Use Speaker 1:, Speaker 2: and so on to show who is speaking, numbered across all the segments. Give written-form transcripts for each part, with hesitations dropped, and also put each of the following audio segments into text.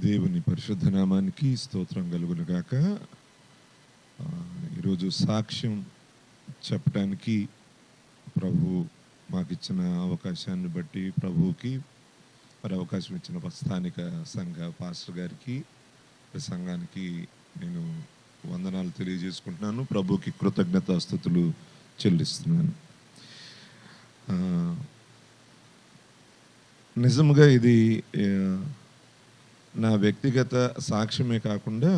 Speaker 1: దేవుని పరిశుద్ధ నామానికి స్తోత్రం కలుగును గాక. ఈరోజు సాక్ష్యం చెప్పడానికి ప్రభు మాకు ఇచ్చిన అవకాశాన్ని బట్టి ప్రభువుకి మరి అవకాశం ఇచ్చిన స్థానిక సంఘ పాస్టర్ గారికి సంఘానికి నేను వందనాలు తెలియజేసుకుంటున్నాను. ప్రభువుకి కృతజ్ఞతాస్తుతులు చెల్లిస్తున్నాను. నిజంగా ఇది నా వ్యక్తిగత సాక్ష్యమే కాకుండా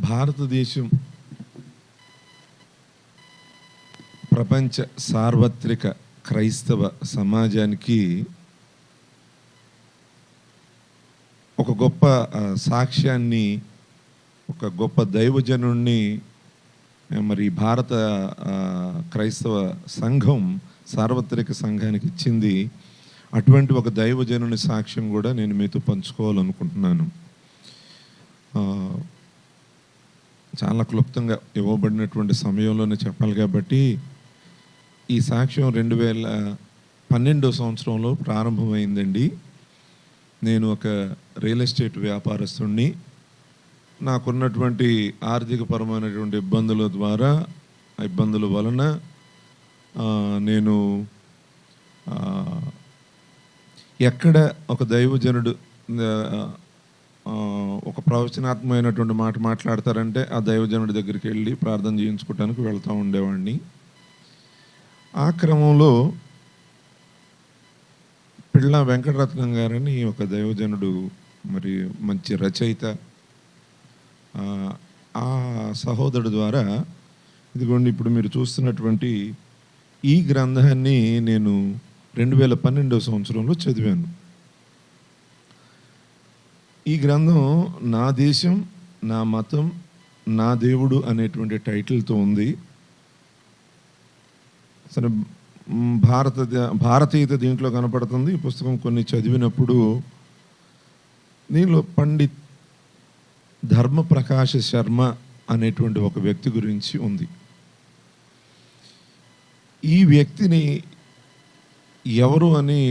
Speaker 1: భారతదేశం ప్రపంచ సార్వత్రిక క్రైస్తవ సమాజానికి ఒక గొప్ప సాక్ష్యాన్ని, ఒక గొప్ప దైవజనుణ్ణి మరి భారత క్రైస్తవ సంఘం సార్వత్రిక సంఘానికి ఇచ్చింది. అటువంటి ఒక దైవజనుని సాక్ష్యం కూడా నేను మీతో పంచుకోవాలనుకుంటున్నాను. చాలా క్లుప్తంగా ఇవ్వబడినటువంటి సమయంలోనే చెప్పాలి కాబట్టి ఈ సాక్ష్యం 2012 సంవత్సరంలో ప్రారంభమైందండి. నేను ఒక రియల్ ఎస్టేట్ వ్యాపారస్తుడిని. నాకున్నటువంటి ఆర్థికపరమైనటువంటి ఇబ్బందుల వలన నేను ఎక్కడ ఒక దైవజనుడు ఒక ప్రవచనాత్మకమైనటువంటి మాట మాట్లాడతారంటే ఆ దైవజనుడి దగ్గరికి వెళ్ళి ప్రార్థన చేయించుకోవడానికి వెళ్తూ ఉండేవాడిని. ఆ క్రమంలో పిళ్ళ వెంకటరత్నం గారని ఒక దైవజనుడు, మరి మంచి రచయిత, ఆ సహోదరుడు ద్వారా ఇదిగోండి ఇప్పుడు మీరు చూస్తున్నటువంటి ఈ గ్రంథాన్ని నేను 2012 సంవత్సరంలో చదివాను. ఈ గ్రంథం నా దేశం, నా మతం, నా దేవుడు అనేటువంటి టైటిల్తో ఉంది. సరే, భారతీయత దీంట్లో కనపడుతుంది. ఈ పుస్తకం కొన్ని చదివినప్పుడు దీనిలో పండిత్ ధర్మప్రకాశ శర్మ అనేటువంటి ఒక వ్యక్తి గురించి ఉంది. ఈ వ్యక్తిని ఎవరు అని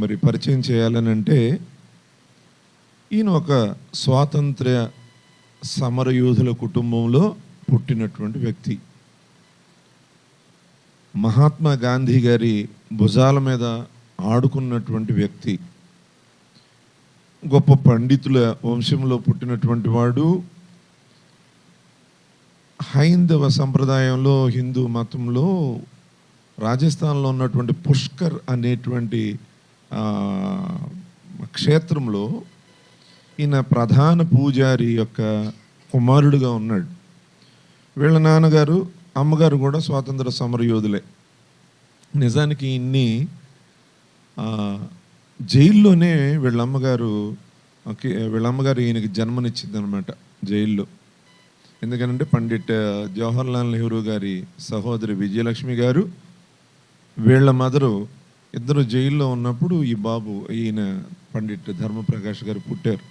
Speaker 1: మరి పరిచయం చేయాలని అంటే, ఈయన ఒక స్వాతంత్ర్య సమరయోధుల కుటుంబంలో పుట్టినటువంటి వ్యక్తి. మహాత్మా గాంధీ గారి భుజాల మీద ఆడుకున్నటువంటి వ్యక్తి. గొప్ప పండితుల వంశంలో పుట్టినటువంటి వాడు. హైందవ సంప్రదాయంలో, హిందూ మతంలో రాజస్థాన్లో ఉన్నటువంటి పుష్కర్ అనేటువంటి క్షేత్రంలో ఈయన ప్రధాన పూజారి యొక్క కుమారుడుగా ఉన్నాడు. వీళ్ళ నాన్నగారు, అమ్మగారు కూడా స్వాతంత్ర సమరయోధులే. నిజానికి ఇన్ని జైల్లోనే వీళ్ళమ్మగారు ఈయనకి జన్మనిచ్చింది అనమాట, జైల్లో. ఎందుకంటే పండిట్ జవహర్లాల్ నెహ్రూ గారి సహోదరి విజయలక్ష్మి గారు, వీళ్ళ మదరు ఇద్దరు జైల్లో ఉన్నప్పుడు ఈయన పండిట్ ధర్మప్రకాష్ గారు పుట్టారు.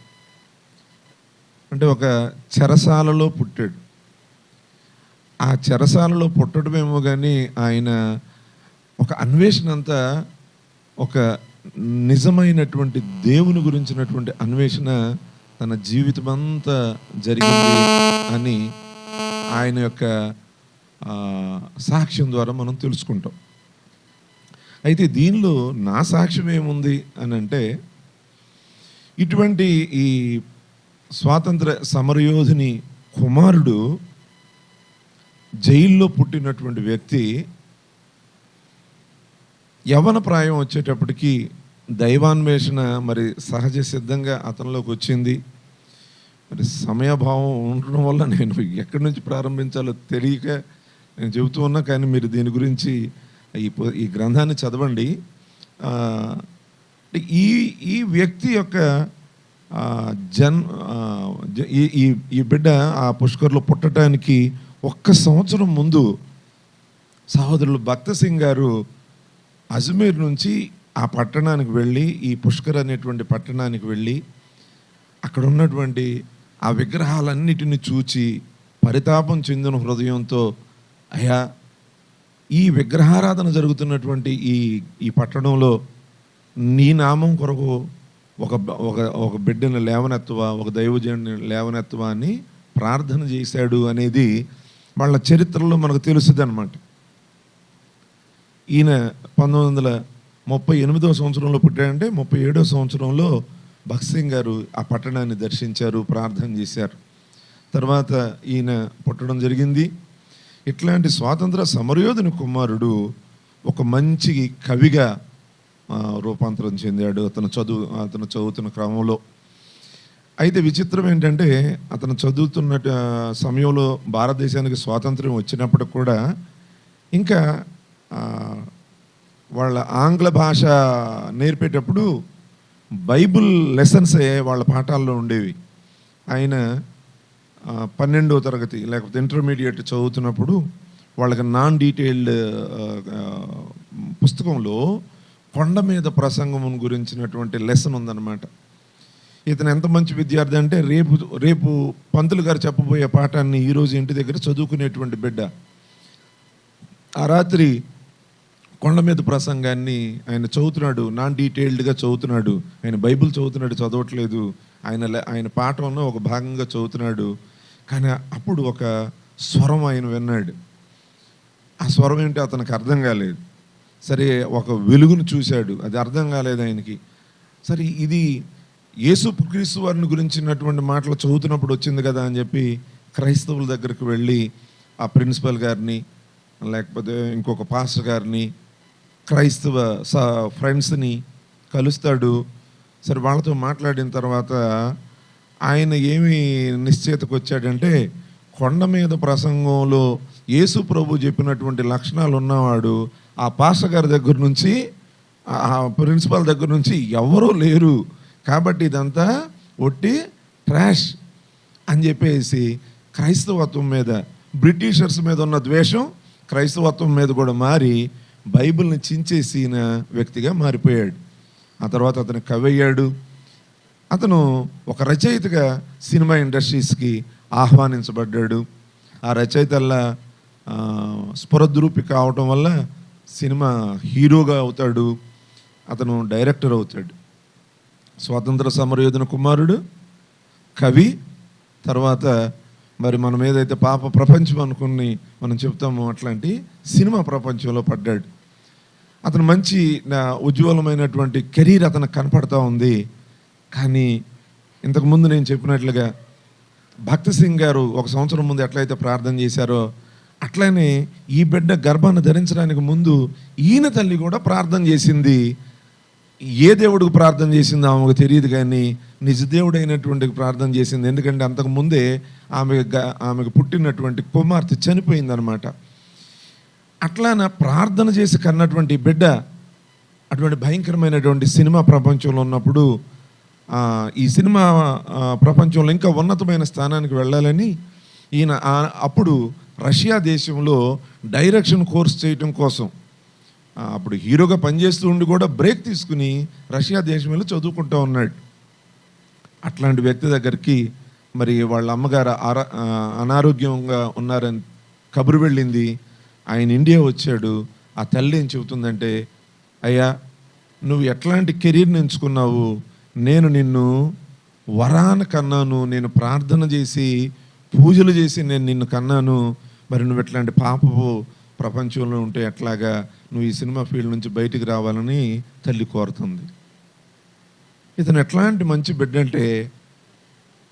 Speaker 1: అంటే ఒక చెరసాలలో పుట్టాడు. ఆ చెరసాలలో పుట్టడమేమో కానీ ఆయన ఒక అన్వేషణ అంతా, ఒక నిజమైనటువంటి దేవుని గురించినటువంటి అన్వేషణ తన జీవితం అంతా జరిగింది అని ఆయన యొక్క సాక్ష్యం ద్వారా మనం తెలుసుకుంటాం. అయితే దీనిలో నా సాక్ష్యం ఏముంది అని అంటే, ఇటువంటి ఈ స్వాతంత్ర సమరయోధుని కుమారుడు, జైల్లో పుట్టినటువంటి వ్యక్తి యవ్వన ప్రాయం వచ్చేటప్పటికి దైవాన్వేషణ మరి సహజ సిద్ధంగా అతనిలోకి వచ్చింది. మరి సమయభావం ఉండడం వల్ల నేను ఎక్కడి నుంచి ప్రారంభించాలో తెలియక నేను చెబుతూ ఉన్నా. కానీ మీరు దీని గురించి ఈ గ్రంథాన్ని చదవండి. ఈ వ్యక్తి యొక్క ఈ బిడ్డ ఆ పుష్కర్లో పుట్టడానికి 1 సంవత్సరం ముందు సహోదరులు భక్త సింగ్ గారు అజ్మీర్ నుంచి ఆ పట్టణానికి వెళ్ళి, ఈ పుష్కర్ అనేటువంటి పట్టణానికి వెళ్ళి అక్కడ ఉన్నటువంటి ఆ విగ్రహాలన్నిటిని చూచి పరితాపం చెందిన హృదయంతో, అయ్యా, ఈ విగ్రహారాధన జరుగుతున్నటువంటి ఈ పట్టణంలో నీ నామం కొరకు ఒక ఒక ఒక బిడ్డను లేవనెత్తవా, ఒక దైవజనుని లేవనెత్తవా అని ప్రార్థన చేశాడు అనేది వాళ్ళ చరిత్రలో మనకు తెలుస్తుంది అనమాట. ఈయన 1938వ సంవత్సరంలో పుట్టాడంటే 37వ సంవత్సరంలో భగత్ సింగ్ గారు ఆ పట్టణాన్ని దర్శించారు, ప్రార్థన చేశారు. తర్వాత ఈయన పుట్టడం జరిగింది. ఇట్లాంటి స్వాతంత్ర సమరయోధుని కుమారుడు ఒక మంచి కవిగా రూపాంతరం చెందాడు అతను చదువుతున్న క్రమంలో. అయితే విచిత్రం ఏంటంటే అతను చదువుతున్న సమయంలో భారతదేశానికి స్వాతంత్రం వచ్చినప్పుడు కూడా ఇంకా వాళ్ళ ఆంగ్ల భాష నేర్పేటప్పుడు బైబిల్ లెసన్సే వాళ్ళ పాఠాల్లో ఉండేవి. ఆయన 12వ తరగతి లేకపోతే ఇంటర్మీడియట్ చదువుతున్నప్పుడు వాళ్ళకి నాన్ డీటెయిల్డ్ పుస్తకంలో కొండ మీద ప్రసంగం గురించినటువంటి లెసన్ ఉందన్నమాట. ఇతను ఎంత మంచి విద్యార్థి అంటే రేపు పంతులు గారు చెప్పబోయే పాఠాన్ని ఈరోజు ఇంటి దగ్గర చదువుకునేటువంటి బిడ్డ. ఆ రాత్రి కొండ మీద ప్రసంగాన్ని ఆయన చదువుతున్నాడు, నాన్ డీటెయిల్డ్గా చదువుతున్నాడు. ఆయన బైబిల్ చదువుతున్నాడు, చదవట్లేదు. ఆయన పాఠంలో ఒక భాగంగా చదువుతున్నాడు. కానీ అప్పుడు ఒక స్వరం ఆయన విన్నాడు. ఆ స్వరం ఏంటో అతనికి అర్థం కాలేదు. సరే, ఒక వెలుగును చూశాడు, అది అర్థం కాలేదు ఆయనకి. సరే, ఇది యేసు క్రీస్తు వారిని గురించినటువంటి మాటలు చదువుతున్నప్పుడు వచ్చింది కదా అని చెప్పి క్రైస్తవుల దగ్గరికి వెళ్ళి ఆ ప్రిన్సిపల్ గారిని లేకపోతే ఇంకొక పాస్టర్ గారిని క్రైస్తవ ఫ్రెండ్స్ని కలుస్తాడు. సరే, వాళ్ళతో మాట్లాడిన తర్వాత ఆయన ఏమి నిశ్చయితకు వచ్చాడంటే కొండ మీద ప్రసంగంలో యేసు ప్రభు చెప్పినటువంటి లక్షణాలు ఉన్నవాడు ఆ పాస్టర్ గారి దగ్గర నుంచి ఆ ప్రిన్సిపాల్ దగ్గర నుంచి ఎవరూ లేరు, కాబట్టి ఇదంతా ఒట్టి ట్రాష్ అని చెప్పేసి క్రైస్తవత్వం మీద, బ్రిటిషర్స్ మీద ఉన్న ద్వేషం క్రైస్తవత్వం మీద కూడా మారి బైబిల్ని చించేసిన వ్యక్తిగా మారిపోయాడు. ఆ తర్వాత అతను కవి అయ్యాడు. అతను ఒక రచయితగా సినిమా ఇండస్ట్రీస్కి ఆహ్వానించబడ్డాడు. ఆ రచయితల్లా స్ఫురద్రూపి కావటం వల్ల సినిమా హీరోగా అవుతాడు, అతను డైరెక్టర్ అవుతాడు. స్వాతంత్ర సమరయోధుని కుమారుడు, కవి, తర్వాత మరి మనం ఏదైతే పాప ప్రపంచం అనుకుని మనం చెప్తామో అట్లాంటి సినిమా ప్రపంచంలో పడ్డాడు. అతను మంచి ఉజ్వలమైనటువంటి కెరీర్ అతనికి కనపడతా ఉంది. కానీ ఇంతకుముందు నేను చెప్పినట్లుగా భక్త్ సింగ్ గారు ఒక సంవత్సరం ముందు ఎట్లయితే ప్రార్థన చేశారో అట్లనే ఈ బిడ్డ గర్భాన్ని ధరించడానికి ముందు ఈయన తల్లి కూడా ప్రార్థన చేసింది. ఏ దేవుడికి ప్రార్థన చేసిందో ఆమెకు తెలియదు, కానీ నిజదేవుడైనటువంటి ప్రార్థన చేసింది. ఎందుకంటే అంతకుముందే ఆమెకు పుట్టినటువంటి కుమార్తె చనిపోయిందనమాట. అట్లాన ప్రార్థన చేసి కన్నటువంటి బిడ్డ అటువంటి భయంకరమైనటువంటి సినిమా ప్రపంచంలో ఉన్నప్పుడు ఈ సినిమా ప్రపంచంలో ఇంకా ఉన్నతమైన స్థానానికి వెళ్ళాలని ఈయన అప్పుడు రష్యా దేశంలో డైరెక్షన్ కోర్స్ చేయటం కోసం అప్పుడు హీరోగా పనిచేస్తూ ఉండి కూడా బ్రేక్ తీసుకుని రష్యా దేశం వెళ్ళి చదువుకుంటూ ఉన్నాడు. అట్లాంటి వ్యక్తి దగ్గరికి మరి వాళ్ళ అమ్మగారు అనారోగ్యంగా ఉన్నారని కబురు వెళ్ళింది. ఆయన ఇండియా వచ్చాడు. ఆ తల్లి ఏం చెబుతుందంటే, అయ్యా, నువ్వు ఎట్లాంటి కెరీర్ని ఎంచుకున్నావు, నేను నిన్ను వరాన కన్నాను, నేను ప్రార్థన చేసి పూజలు చేసి నేను నిన్ను కన్నాను, మరి నువ్వు ఎట్లాంటి పాపపు ప్రపంచంలో ఉంటే ఎట్లాగా, నువ్వు ఈ సినిమా ఫీల్డ్ నుంచి బయటికి రావాలని తల్లి కోరుతుంది. ఇతను ఎట్లాంటి మంచి బిడ్డ అంటే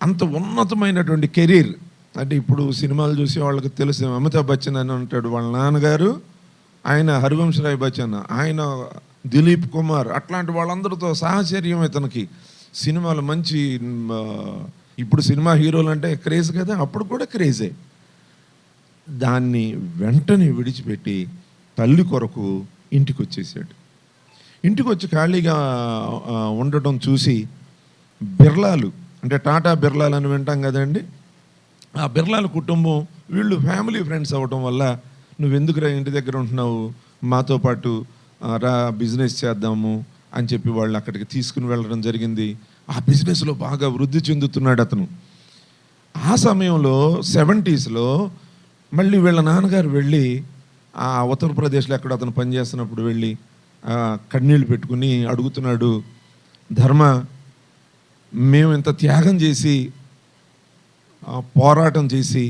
Speaker 1: అంత ఉన్నతమైనటువంటి కెరీర్. అంటే ఇప్పుడు సినిమాలు చూసే వాళ్ళకి తెలుసు, అమితాబ్ బచ్చన్ అని ఉంటాడు వాళ్ళ నాన్నగారు, ఆయన హరివంశరాయ్ బచ్చన్, ఆయన దిలీప్ కుమార్, అట్లాంటి వాళ్ళందరితో సాహచర్యం ఇతనికి. సినిమాలు మంచి, ఇప్పుడు సినిమా హీరోలు అంటే క్రేజ్ కదా, అప్పుడు కూడా క్రేజే. దాన్ని వెంటనే విడిచిపెట్టి తల్లి కొరకు ఇంటికి వచ్చేసాడు. ఇంటికి వచ్చి ఖాళీగా ఉండటం చూసి బిర్లాలు, అంటే టాటా బిర్లాలు అని వింటాం కదండి, ఆ బిర్లాల కుటుంబం వీళ్ళు ఫ్యామిలీ ఫ్రెండ్స్ అవ్వటం వల్ల, నువ్వెందుకురా ఇంటి దగ్గర ఉంటున్నావు, మాతో పాటు రా బిజినెస్ చేద్దాము అని చెప్పి వాళ్ళు అక్కడికి తీసుకుని వెళ్ళడం జరిగింది. ఆ బిజినెస్లో బాగా వృద్ధి చెందుతున్నాడు అతను. ఆ సమయంలో 70s మళ్ళీ వీళ్ళ నాన్నగారు వెళ్ళి ఆ ఉత్తరప్రదేశ్లో ఎక్కడ అతను పనిచేస్తున్నప్పుడు వెళ్ళి కన్నీళ్ళు పెట్టుకుని అడుగుతున్నాడు, ధర్మ, మేము ఇంత త్యాగం చేసి పోరాటం చేసి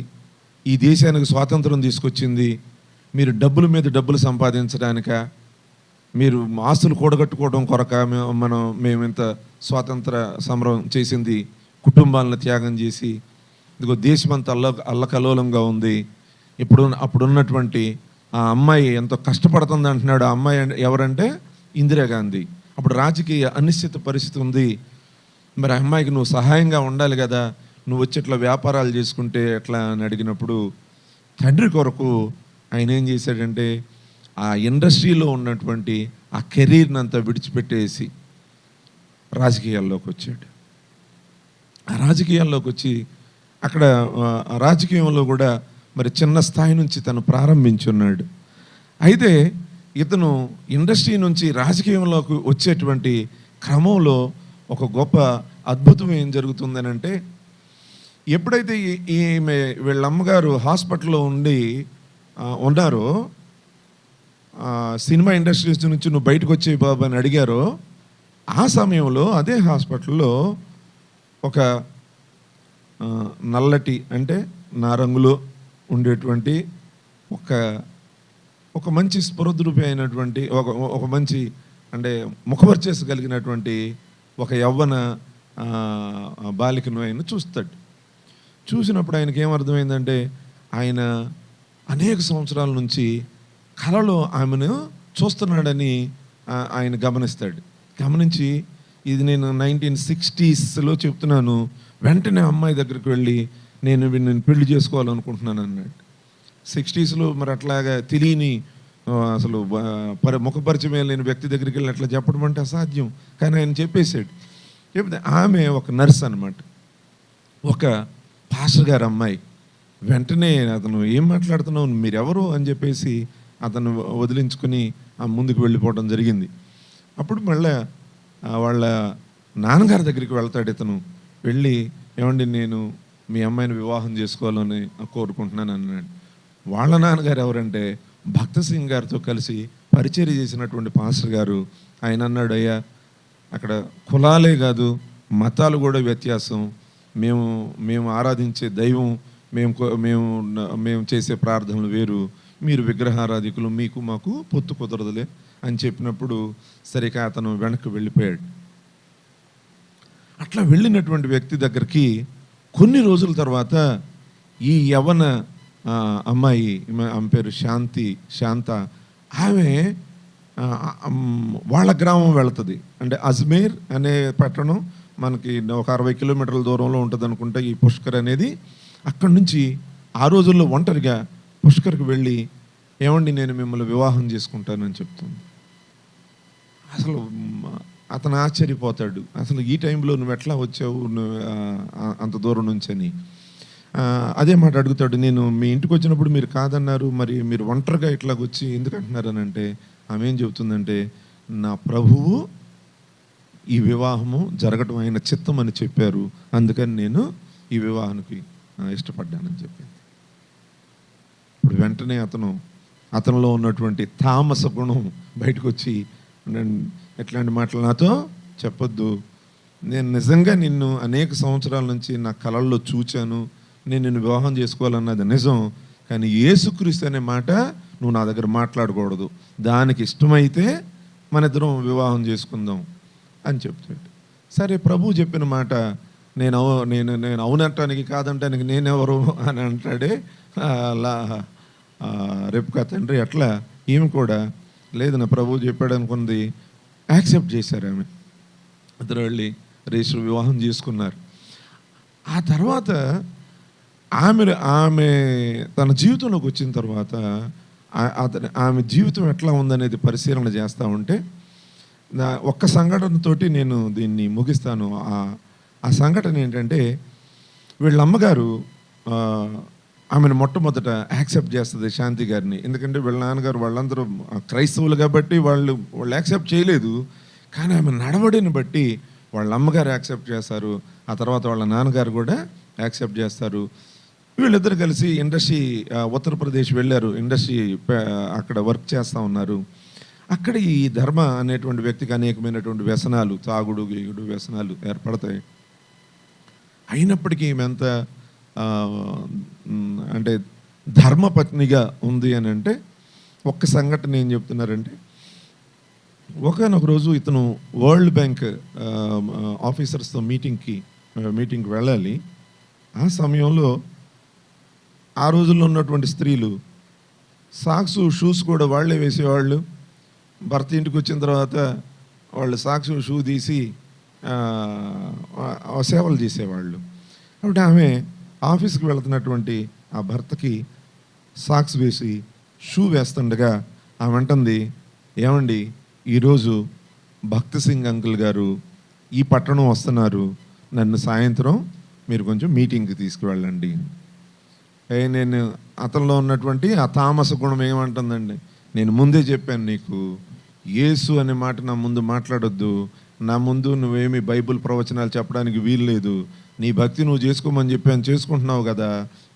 Speaker 1: ఈ దేశానికి స్వాతంత్రం తీసుకొచ్చింది మీరు డబ్బుల మీద డబ్బులు సంపాదించడానిక, మీరు ఆస్తులు కూడగట్టుకోవడం కొరక మేము ఇంత స్వాతంత్ర సమరం చేసింది కుటుంబాలను త్యాగం చేసి, ఇదిగో దేశమంతా అల్లకల్లోలంగా ఉంది. అప్పుడున్నటువంటి ఆ అమ్మాయి ఎంతో కష్టపడుతుంది అంటున్నాడు. ఆ అమ్మాయి ఎవరంటే ఇందిరాగాంధీ. అప్పుడు రాజకీయ అనిశ్చిత పరిస్థితి ఉంది. మరి ఆ అమ్మాయికి నువ్వు సహాయంగా ఉండాలి కదా, నువ్వు వచ్చి ఇట్లా వ్యాపారాలు చేసుకుంటే ఎట్లా అని అడిగినప్పుడు తండ్రి కొరకు ఆయన ఏం చేశాడంటే ఆ ఇండస్ట్రీలో ఉన్నటువంటి ఆ కెరీర్ని అంతా విడిచిపెట్టేసి రాజకీయాల్లోకి వచ్చాడు. ఆ రాజకీయాల్లోకి వచ్చి అక్కడ రాజకీయంలో కూడా మరి చిన్న స్థాయి నుంచి తను ప్రారంభించున్నాడు. అయితే ఇతను ఇండస్ట్రీ నుంచి రాజకీయంలోకి వచ్చేటువంటి క్రమంలో ఒక గొప్ప అద్భుతం ఏం జరుగుతుందని అంటే, ఎప్పుడైతే వీళ్ళ అమ్మగారు హాస్పిటల్లో ఉన్నారో, సినిమా ఇండస్ట్రీస్ నుంచి నువ్వు బయటకు వచ్చే బాబు అని అడిగారో, ఆ సమయంలో అదే హాస్పిటల్లో ఒక నల్లటి అంటే నారంగులో ఉండేటువంటి ఒక మంచి స్ఫురద్రూపి అయినటువంటి ఒక మంచి అంటే ముఖవర్చస్సు కలిగినటువంటి ఒక యవ్వన బాలికను ఆయన చూస్తాడు. చూసినప్పుడు ఆయనకి ఏమర్థమైందంటే, ఆయన అనేక సంవత్సరాల నుంచి కలలో ఆమెను చూస్తున్నాడని ఆయన గమనిస్తాడు. గమనించి ఇది నేను 1960s చెప్తున్నాను, వెంటనే అమ్మాయి దగ్గరికి వెళ్ళి నేను పెళ్లి చేసుకోవాలనుకుంటున్నాను అన్నాడు. 60s మరి అట్లాగా తెలియని అసలు ముఖపరిచయం లేని వ్యక్తి దగ్గరికి వెళ్ళి అట్లా చెప్పడం అంటే అసాధ్యం. కానీ ఆయన చెప్పేశాడు. చెప్తే ఆమె ఒక నర్స్ అనమాట, ఒక పాస్టర్ గారు అమ్మాయి. వెంటనే అతను ఏం మాట్లాడుతున్నావు, మీరెవరు అని చెప్పేసి అతను వదిలించుకుని ముందుకు వెళ్ళిపోవడం జరిగింది. అప్పుడు మళ్ళీ వాళ్ళ నాన్నగారి దగ్గరికి వెళ్తాడు ఇతను. వెళ్ళి, ఏమండి నేను మీ అమ్మాయిని వివాహం చేసుకోవాలని కోరుకుంటున్నాను అన్నాడు. వాళ్ళ నాన్నగారు ఎవరంటే భక్త సింగ్ గారితో కలిసి పరిచర్య చేసినటువంటి పాస్టర్ గారు. ఆయన అన్నాడు, అయ్యా అక్కడ కులాలే కాదు మతాలు కూడా వ్యత్యాసం, మేము ఆరాధించే దైవం, మేము చేసే ప్రార్థనలు వేరు, మీరు విగ్రహారాధికులు, మాకు పొత్తు కుదరదులే అని చెప్పినప్పుడు సరిగా అతను వెనక్కి వెళ్ళిపోయాడు. అట్లా వెళ్ళినటువంటి వ్యక్తి దగ్గరికి కొన్ని రోజుల తర్వాత ఈ యవ్వన అమ్మాయి, ఆమె పేరు శాంత, ఆమె వాళ్ళ గ్రామం వెళుతుంది. అంటే అజ్మీర్ అనే పట్టణం మనకి ఒక 60 కిలోమీటర్ల దూరంలో ఉంటుంది అనుకుంటా ఈ పుష్కర్ అనేది. అక్కడి నుంచి ఆ రోజుల్లో ఒంటరిగా పుష్కర్కి వెళ్ళి, ఏమండి నేను మిమ్మల్ని వివాహం చేసుకుంటానని చెప్తుంది. అసలు అతను ఆశ్చర్యపోతాడు, అసలు ఈ టైంలో నువ్వు ఎట్లా వచ్చావు అంత దూరం నుంచి అని. అదే మాట అడుగుతాడు, నేను మీ ఇంటికి వచ్చినప్పుడు మీరు కాదన్నారు, మరి మీరు ఒంటరిగా ఇట్లా వచ్చి ఎందుకు అంటున్నారు అని అంటే, ఆమె ఏం చెబుతుందంటే, నా ప్రభువు ఈ వివాహము జరగటం ఆయన చిత్తం అని చెప్పారు, అందుకని నేను ఈ వివాహానికి ఇష్టపడ్డానని చెప్పింది. ఇప్పుడు వెంటనే అతనిలో ఉన్నటువంటి తామస గుణం బయటకు వచ్చి, ఎట్లాంటి మాటలు నాతో చెప్పొద్దు, నేను నిజంగా నిన్ను అనేక సంవత్సరాల నుంచి నా కళల్లో చూచాను, నేను నిన్ను వివాహం చేసుకోవాలన్నది నిజం, కానీ యేసుక్రీస్తు అనే మాట నువ్వు నా దగ్గర మాట్లాడకూడదు, దానికి ఇష్టమైతే మన ఇద్దరం వివాహం చేసుకుందాం అని చెప్తాడు. సరే, ప్రభు చెప్పిన మాట నేను అవునంటానికి కాదంటానికి నేనెవరు అని అంటాడే రేపుకా తండ్రి. అట్లా ఈమె కూడా లేదు, నా ప్రభు చెప్పాడు అనుకుంది, యాక్సెప్ట్ చేశారు. ఇద్దరు వెళ్ళి రిజిస్టర్ వివాహం చేసుకున్నారు. ఆ తర్వాత ఆమె తన జీవితంలోకి వచ్చిన తర్వాత ఆమె జీవితం ఎట్లా ఉందనేది పరిశీలన చేస్తూ ఉంటే, ఒక్క సంఘటనతోటి నేను దీన్ని ముగిస్తాను. ఆ సంఘటన ఏంటంటే, వీళ్ళ అమ్మగారు ఆమెను మొట్టమొదట యాక్సెప్ట్ చేస్తుంది శాంతి గారిని. ఎందుకంటే వీళ్ళ నాన్నగారు వాళ్ళందరూ క్రైస్తవులు కాబట్టి వాళ్ళు యాక్సెప్ట్ చేయలేదు, కానీ ఆమె నడవడిని బట్టి వాళ్ళ అమ్మగారు యాక్సెప్ట్ చేస్తారు, ఆ తర్వాత వాళ్ళ నాన్నగారు కూడా యాక్సెప్ట్ చేస్తారు. వీళ్ళిద్దరు కలిసి ఇండస్ట్రీ ఉత్తరప్రదేశ్ వెళ్ళారు, ఇండస్ట్రీ అక్కడ వర్క్ చేస్తూ ఉన్నారు. అక్కడ ఈ ధర్మ అనేటువంటి వ్యక్తికి అనేకమైనటువంటి వ్యసనాలు, తాగుడు గీగుడు వ్యసనాలు ఏర్పడతాయి. అయినప్పటికీ ఈమె ఎంత అంటే ధర్మపత్నిగా ఉంది అని అంటే, ఒక్క సంఘటన ఏం చెప్తున్నారంటే, ఒకనొక రోజు ఇతను వరల్డ్ బ్యాంక్ ఆఫీసర్స్తో మీటింగ్కి వెళ్ళాలి. ఆ సమయంలో ఆ రోజుల్లో ఉన్నటువంటి స్త్రీలు సాక్స్ షూస్ కూడా వాళ్ళే వేసేవాళ్ళు. భర్త ఇంటికి వచ్చిన తర్వాత వాళ్ళు సాక్స్ షూ తీసి సేవలు చేసేవాళ్ళు. కాబట్టి ఆమె ఆఫీస్కి వెళుతున్నటువంటి ఆ భర్తకి సాక్స్ వేసి షూ వేస్తుండగా ఆమె అంటుంది, ఏమండి ఈరోజు భక్త్ సింగ్ అంకుల్ గారు ఈ పట్టణం వస్తున్నారు, నన్ను సాయంత్రం మీరు కొంచెం మీటింగ్కి తీసుకువెళ్ళండి. నేను అతనిలో ఉన్నటువంటి ఆ తామస గుణం ఏమంటుందండి, నేను ముందే చెప్పాను నీకు, యేసు అనే మాట నా ముందు మాట్లాడొద్దు, నా ముందు నువ్వేమి బైబిల్ ప్రవచనాలు చెప్పడానికి వీలు లేదు, నీ భక్తి నువ్వు చేసుకోమని చెప్పాను, చేసుకుంటున్నావు కదా,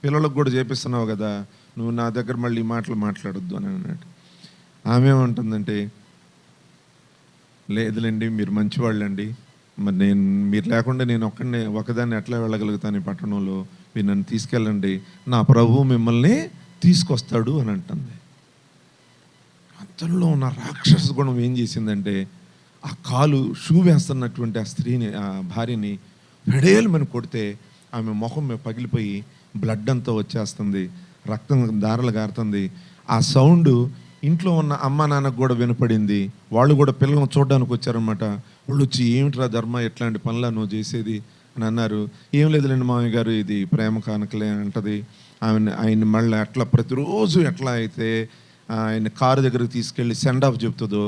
Speaker 1: పిల్లలకు కూడా చేపిస్తున్నావు కదా, నువ్వు నా దగ్గర మళ్ళీ మాటలు మాట్లాడొద్దు అని అన్నట్టు. ఆమె ఏమంటుందంటే, లేదులేండి మీరు మంచివాళ్ళండి, మరి మీరు లేకుండా నేను ఒకదాన్ని ఎట్లా వెళ్ళగలుగుతాను ఈ పట్టణంలో, మీరు నన్ను తీసుకెళ్ళండి, నా ప్రభువు మిమ్మల్ని తీసుకొస్తాడు అని అంటుంది. అతనిలో ఉన్న రాక్షస గుణం ఏం చేసిందంటే, ఆ కాలు షూ వేస్తున్నటువంటి ఆ స్త్రీని, ఆ భార్యని వెడేలమని కొడితే ఆమె ముఖం పగిలిపోయి బ్లడ్ అంతా వచ్చేస్తుంది, రక్తం దారలు గారుతుంది. ఆ సౌండ్ ఇంట్లో ఉన్న అమ్మ నాన్నకు కూడా వినపడింది. వాళ్ళు కూడా పిల్లలను చూడడానికి వచ్చారనమాట. వాళ్ళు వచ్చి, ఏమిట్రా ధర్మ, ఎట్లాంటి పనులా నువ్వు చేసేది అని అన్నారు. ఏం లేదులేండి మామయ్య గారు, ఇది ప్రేమ కానుకలే అంటది. ఆయన మళ్ళీ అట్లా ప్రతిరోజు ఎట్లా అయితే ఆయన కారు దగ్గరకు తీసుకెళ్ళి సెండ్ ఆఫ్ చెప్తుందో,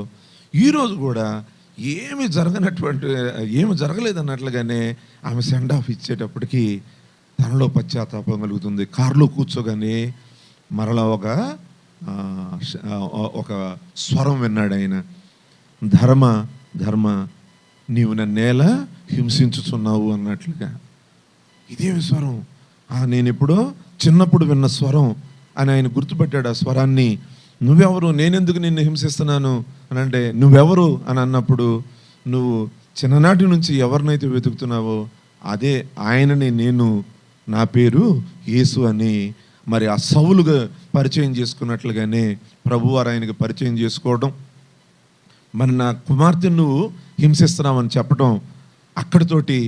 Speaker 1: ఈరోజు కూడా ఏమి జరగలేదన్నట్లుగానే ఆమె సెండ్ ఆఫ్ ఇచ్చేటప్పటికి తనలో పశ్చాత్తాపం కలుగుతుంది. కారులో కూర్చోగానే మరలా ఒక స్వరం విన్నాడు ఆయన, ధర్మ నీవు నన్నేలా హింసించుచున్నావు అన్నట్లుగా. ఇదేమి స్వరం? నేను ఎప్పుడో చిన్నప్పుడు విన్న స్వరం అని ఆయన గుర్తుపెట్టాడు. ఆ స్వరాన్ని, నువ్వెవరు, నేనెందుకు నిన్ను హింసిస్తున్నాను అని అంటే, నువ్వెవరు అని అన్నప్పుడు, నువ్వు చిన్ననాటి నుంచి ఎవరినైతే వెతుకుతున్నావో అదే ఆయనని, నేను, నా పేరు యేసు అని మరి ఆ సౌలుగా పరిచయం చేసుకున్నట్లుగానే ప్రభువారు ఆయనకి పరిచయం చేసుకోవడం, మరి నా కుమార్తెను నువ్వు హింసిస్తున్నావని చెప్పడం, అక్కడితోటి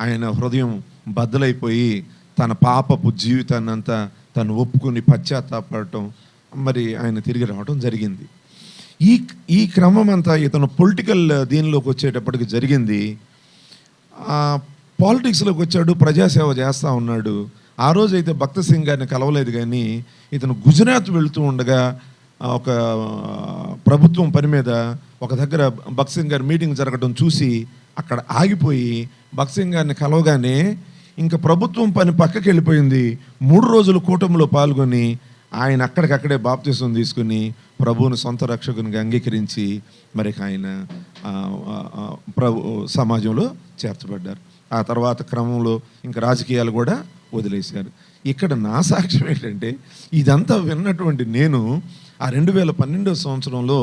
Speaker 1: ఆయన హృదయం బద్దలైపోయి తన పాపపు జీవితాన్ని అంతా తను ఒప్పుకొని పశ్చాత్తాపడటం, మరి ఆయన తిరిగి రావడం జరిగింది. ఈ క్రమం అంతా ఇతను పొలిటికల్ దీనిలోకి వచ్చేటప్పటికి జరిగింది. పాలిటిక్స్లోకి వచ్చాడు, ప్రజాసేవ చేస్తూ ఉన్నాడు. ఆ రోజైతే భక్త్ సింగ్ గారిని కలవలేదు, కానీ ఇతను గుజరాత్ వెళుతూ ఉండగా ఒక ప్రభుత్వం పని మీద ఒక దగ్గర భక్త్ సింగ్ గారి మీటింగ్ జరగడం చూసి అక్కడ ఆగిపోయి భక్త్ సింగ్ గారిని కలవగానే ఇంకా ప్రభుత్వం పని పక్కకి వెళ్ళిపోయింది. 3 రోజులు కూటమిలో పాల్గొని ఆయన అక్కడికక్కడే బాప్తిసం తీసుకుని ప్రభువుని సొంత రక్షకునిగా అంగీకరించి మరి ఆయన సమాజంలో చేర్చబడ్డారు. ఆ తర్వాత క్రమంలో ఇంకా రాజకీయాలు కూడా వదిలేశారు. ఇక్కడ నా సాక్ష్యం ఏంటంటే, ఇదంతా విన్నటువంటి నేను ఆ 2012 సంవత్సరంలో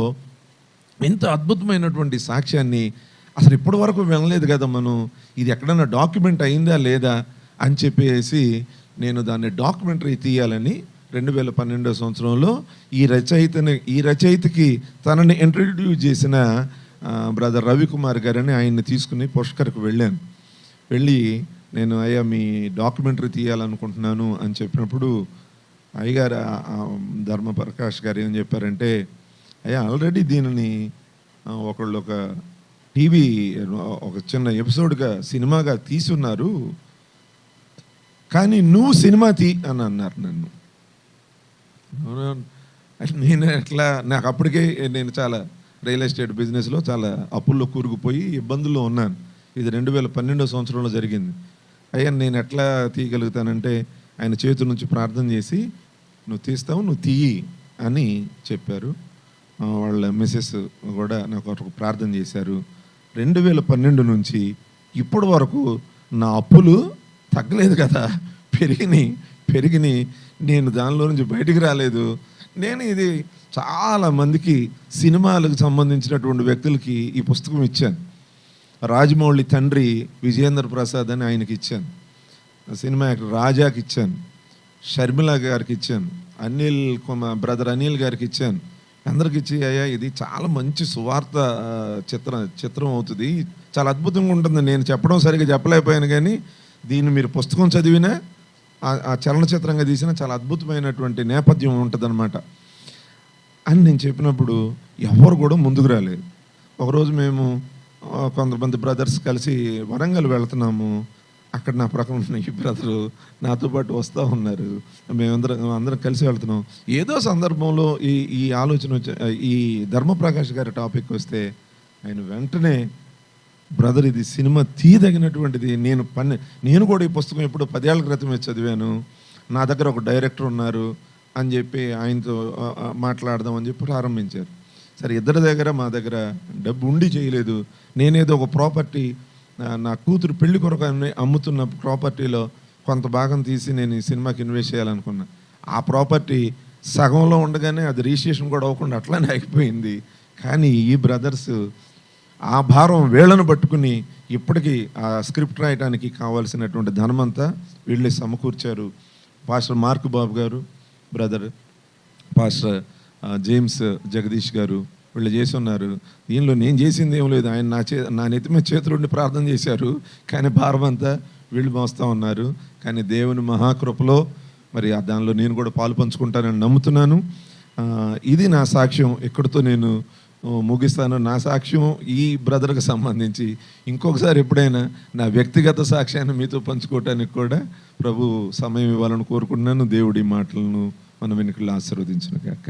Speaker 1: ఎంత అద్భుతమైనటువంటి సాక్ష్యాన్ని అసలు ఇప్పటి వరకు వినలేదు కదా మనం, ఇది ఎక్కడన్నా డాక్యుమెంట్ అయిందా లేదా అని చెప్పేసి నేను దాన్ని డాక్యుమెంటరీ తీయాలని 2012 సంవత్సరంలో ఈ రచయితకి తనని ఇంట్రడ్యూస్ చేసిన బ్రదర్ రవికుమార్ గారని ఆయన్ని తీసుకుని పుష్కర్కి వెళ్ళాను. వెళ్ళి నేను, అయ్యా మీ డాక్యుమెంటరీ తీయాలనుకుంటున్నాను అని చెప్పినప్పుడు అయ్యగారు ధర్మప్రకాష్ గారు ఏం చెప్పారంటే, అయ్యా ఆల్రెడీ దీనిని ఒకళ్ళు ఒక టీవీ ఒక చిన్న ఎపిసోడ్గా సినిమాగా తీసున్నారు, కానీ నువ్వు సినిమా తీ అని అన్నారు నన్ను. నేను ఎట్లా, నాకు అప్పటికే నేను చాలా రియల్ ఎస్టేట్ బిజినెస్లో చాలా అప్పుల్లో కూరుకుపోయి ఇబ్బందుల్లో ఉన్నాను. ఇది 2012 సంవత్సరంలో జరిగింది. అయ్యా నేను ఎట్లా తీయగలుగుతానంటే, ఆయన చేతుల నుంచి ప్రార్థన చేసి, నువ్వు తీస్తావు, నువ్వు తీయి అని చెప్పారు. వాళ్ళ మిసెస్ కూడా నాకు ఒక ప్రార్థన చేశారు. 2012 నుంచి ఇప్పటి వరకు నా అప్పులు తగ్గలేదు కదా, పెరిగినాయి. నేను దానిలో నుంచి బయటికి రాలేదు. నేను ఇది చాలా మందికి సినిమాలకు సంబంధించినటువంటి వ్యక్తులకి ఈ పుస్తకం ఇచ్చాను. రాజమౌళి తండ్రి విజయేంద్ర ప్రసాద్ అని ఆయనకి ఇచ్చాను, సినిమా యాక్టర్ రాజాకి ఇచ్చాను, షర్మిల గారికి ఇచ్చాను, బ్రదర్ అనిల్ గారికి ఇచ్చాను. అందరికి ఇచ్చి అయ్యా ఇది చాలా మంచి సువార్త చిత్రం అవుతుంది, చాలా అద్భుతంగా ఉంటుంది. నేను చెప్పడం సరిగ్గా చెప్పలేకపోయాను, కానీ దీన్ని మీరు పుస్తకం చదివినా ఆ చలనచిత్రంగా తీసిన చాలా అద్భుతమైనటువంటి నేపథ్యం ఉంటుందన్నమాట అని నేను చెప్పినప్పుడు ఎవరు కూడా ముందుకు రాలేదు. ఒకరోజు మేము కొంతమంది బ్రదర్స్ కలిసి వరంగల్ వెళ్తున్నాము. అక్కడ నా ప్రక్కన ఉన్న ఈ బ్రదరు నాతో పాటు వస్తూ ఉన్నారు. అందరం కలిసి వెళ్తున్నాం. ఏదో సందర్భంలో ఈ ఆలోచన ఈ ధర్మప్రకాష్ గారి టాపిక్ వస్తే ఆయన వెంటనే బ్రదర్ ఇది సినిమా తీయదగినటువంటిది, నేను కూడా ఈ పుస్తకం ఎప్పుడు 10 ఏళ్ల క్రితమే చదివాను, నా దగ్గర ఒక డైరెక్టర్ ఉన్నారు అని చెప్పి ఆయనతో మాట్లాడదాం అని చెప్పి ప్రారంభించారు. సరే ఇద్దరి దగ్గర మా దగ్గర డబ్బు ఉండి చేయలేదు. నేనేదో ఒక ప్రాపర్టీ నా కూతురు పెళ్లి కొరకు అమ్ముతున్న ప్రాపర్టీలో కొంత భాగం తీసి నేను ఈ సినిమాకి ఇన్వెస్ట్ చేయాలనుకున్నా. ఆ ప్రాపర్టీ సగంలో ఉండగానే అది రిజిస్ట్రేషన్ కూడా అవ్వకుండా అట్లానే అయిపోయింది. కానీ ఈ బ్రదర్స్ ఆ భారం వీళ్ళను పట్టుకుని ఇప్పటికీ ఆ స్క్రిప్ట్ రాయడానికి కావాల్సినటువంటి ధనమంతా వీళ్ళే సమకూర్చారు. పాస్టర్ మార్క్ బాబు గారు, బ్రదర్ పాస్టర్ జేమ్స్ జగదీష్ గారు వీళ్ళు చేసి ఉన్నారు. దీనిలో నేను చేసింది ఏం లేదు, ఆయన నా నెత్తి మీద చేతులుండి ప్రార్థన చేశారు, కానీ భారం అంతా వీళ్ళు మోస్తూ ఉన్నారు. కానీ దేవుని మహాకృపలో మరి దానిలో నేను కూడా పాలు పంచుకుంటానని నమ్ముతున్నాను. ఇది నా సాక్ష్యం. ఇక్కడితో నేను ముగిస్తాను. నా సాక్ష్యం ఈ బ్రదర్కి సంబంధించి ఇంకొకసారి ఎప్పుడైనా నా వ్యక్తిగత సాక్ష్యాన్ని మీతో పంచుకోవటానికి కూడా ప్రభు సమయం ఇవ్వాలని కోరుకుంటున్నాను. దేవుడి మాటలను మన వెనుకలు ఆశీర్వదించును గాక.